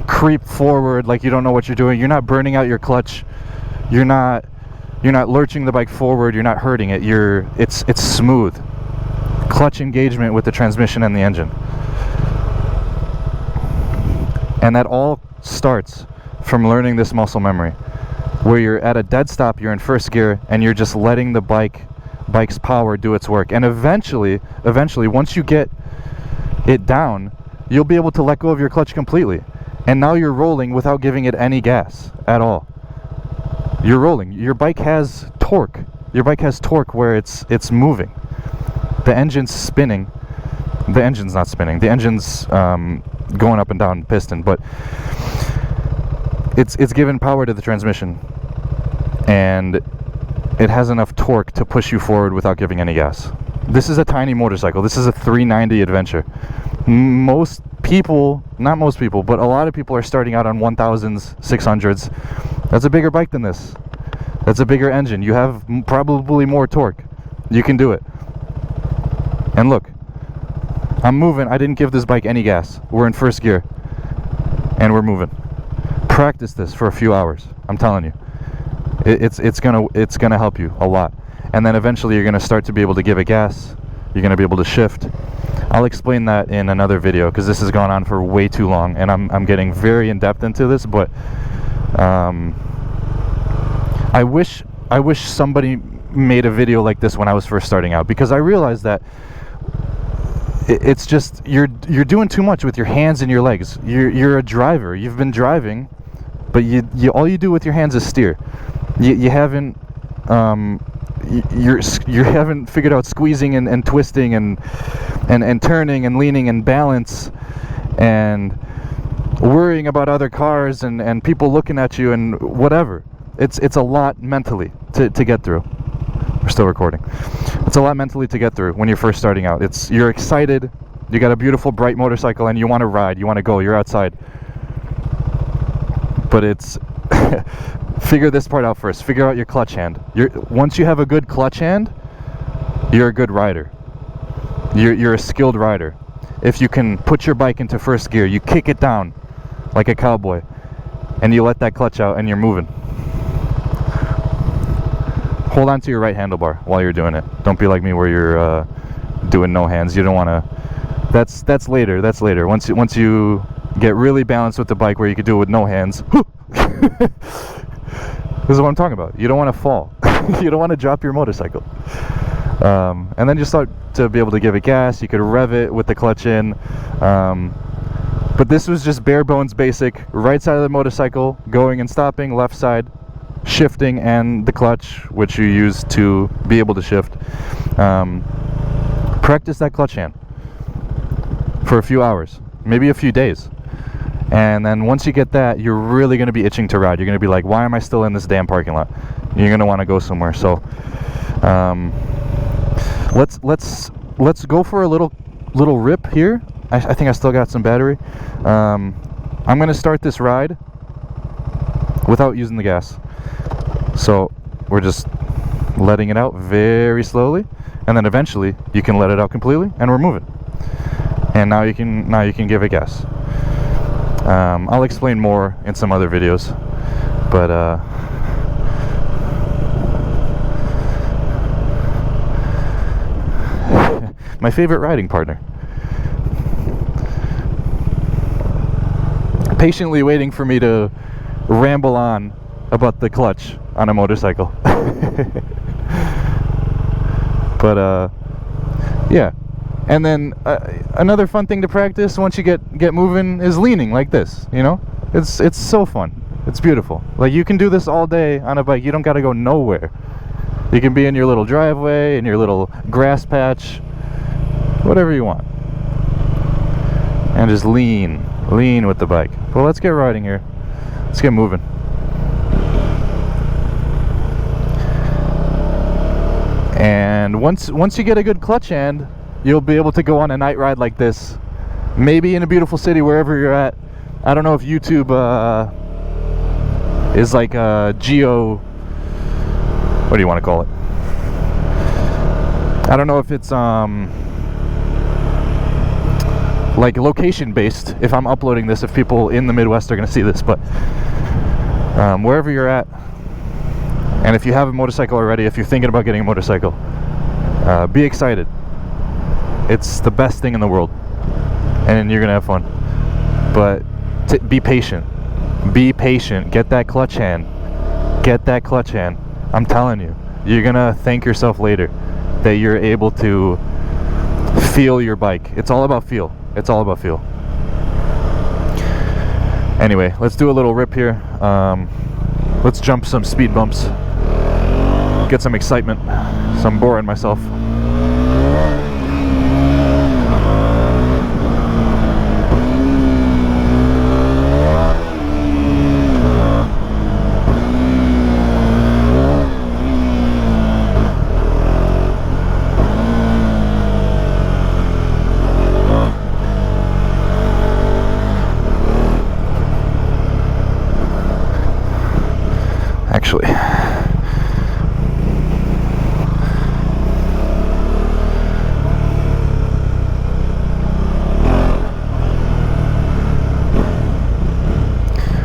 creep forward like you don't know what you're doing. You're not burning out your clutch. You're not lurching the bike forward. You're not hurting it. It's smooth. Clutch engagement with the transmission and the engine. And that all starts from learning this muscle memory, where you're at a dead stop, you're in first gear, and you're just letting the bike's power do its work. And eventually, once you get it down, you'll be able to let go of your clutch completely. And now you're rolling without giving it any gas at all. You're rolling. Your bike has torque. Your bike has torque where it's moving. The engine's spinning. The engine's not spinning. The engine's going up and down piston, but it's given power to the transmission, and it has enough torque to push you forward without giving any gas. This is a tiny motorcycle. This is a 390 Adventure. Most people, not most people, but a lot of people are starting out on 1000s, 600s. That's a bigger bike than this. That's a bigger engine. You have probably more torque. You can do it. And look, I'm moving. I didn't give this bike any gas. We're in first gear, and we're moving. Practice this for a few hours. I'm telling you, it's gonna help you a lot. And then eventually you're gonna start to be able to give it gas. You're gonna be able to shift. I'll explain that in another video because this has gone on for way too long, and I'm getting very in depth into this. But I wish somebody made a video like this when I was first starting out, because I realized that it's just you're doing too much with your hands and your legs. You're a driver. You've been driving, but you all you do with your hands is steer. You haven't you haven't figured out squeezing and twisting and turning and leaning and balance and worrying about other cars and people looking at you and whatever. It's a lot mentally to get through. We're still recording. It's a lot mentally to get through when you're first starting out. You're excited, you got a beautiful bright motorcycle, and you want to ride, you want to go, you're outside. But it's figure this part out first. Figure out your clutch hand. Once you have a good clutch hand, you're a good rider. You're a skilled rider. If you can put your bike into first gear, you kick it down like a cowboy, and you let that clutch out, and you're moving. Hold on to your right handlebar while you're doing it. Don't be like me where you're doing no hands. You don't want to. That's later. That's later. Once you get really balanced with the bike, where you could do it with no hands. This is what I'm talking about. You don't want to fall. You don't want to drop your motorcycle. And then you start to be able to give it gas. You could rev it with the clutch in. But this was just bare bones basic. Right side of the motorcycle, going and stopping. Left side, shifting, and the clutch, which you use to be able to shift. Practice that clutch hand for a few hours, maybe a few days. And then once you get that, you're really going to be itching to ride. You're going to be like, why am I still in this damn parking lot? You're going to want to go somewhere. So let's go for a little rip here. I think I still got some battery. I'm going to start this ride without using the gas. So we're just letting it out very slowly, and then eventually you can let it out completely, and we're moving. And now you can give it gas. I'll explain more in some other videos, but my favorite riding partner, patiently waiting for me to ramble on about the clutch on a motorcycle. But yeah. And then another fun thing to practice once you get moving is leaning like this. You know, it's so fun. It's beautiful. Like, you can do this all day on a bike. You don't got to go nowhere. You can be in your little driveway, in your little grass patch, whatever you want, and just lean with the bike. Well, let's get riding here. Let's get moving. And once you get a good clutch hand, you'll be able to go on a night ride like this, maybe in a beautiful city, wherever you're at. I don't know if YouTube is like a geo, what do you want to call it? I don't know if it's like location based if I'm uploading this, if people in the Midwest are going to see this, but wherever you're at, and if you have a motorcycle already, if you're thinking about getting a motorcycle, be excited. It's the best thing in the world, and you're gonna have fun. But be patient. Be patient. Get that clutch hand. Get that clutch hand. I'm telling you, you're gonna thank yourself later that you're able to feel your bike. It's all about feel. It's all about feel. Anyway, let's do a little rip here. Let's jump some speed bumps. Get some excitement. So I'm boring myself. Actually,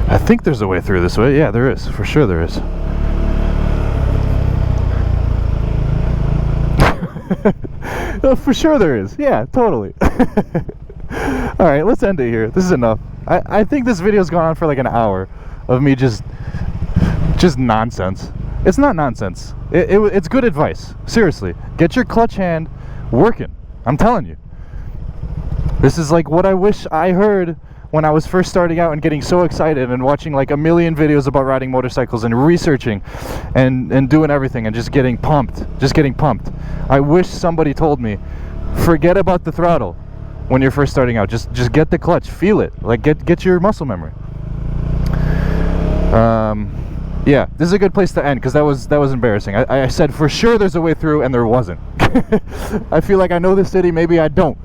I think there's a way through this way. Yeah, there is. For sure there is. Oh, for sure there is. Yeah, totally. Alright, let's end it here. This is enough. I think this video's gone on for like an hour of me just nonsense. It's not nonsense. It's good advice. Seriously. Get your clutch hand working. I'm telling you. This is like what I wish I heard when I was first starting out and getting so excited and watching like a million videos about riding motorcycles and researching and doing everything and just getting pumped. I wish somebody told me, forget about the throttle when you're first starting out. Just get the clutch. Feel it. Like get your muscle memory. Yeah, this is a good place to end because that was embarrassing. I said for sure there's a way through and there wasn't. I feel like I know this city. Maybe I don't.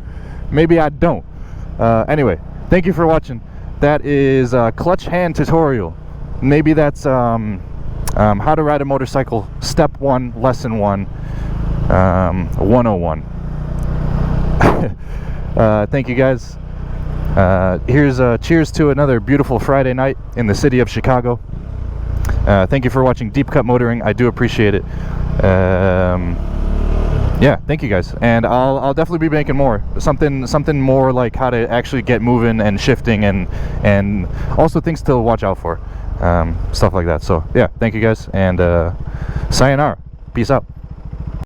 Anyway, thank you for watching. That is a clutch hand tutorial. Maybe that's how to ride a motorcycle, step 1, lesson 1, 101. Thank you guys. Here's a cheers to another beautiful Friday night in the city of Chicago. Thank you for watching Deep Cut Motoring. I do appreciate it. Yeah, thank you guys, and I'll definitely be making more. Something more like how to actually get moving and shifting, and also things to watch out for, stuff like that. So yeah, thank you guys, and sayonara. Peace out.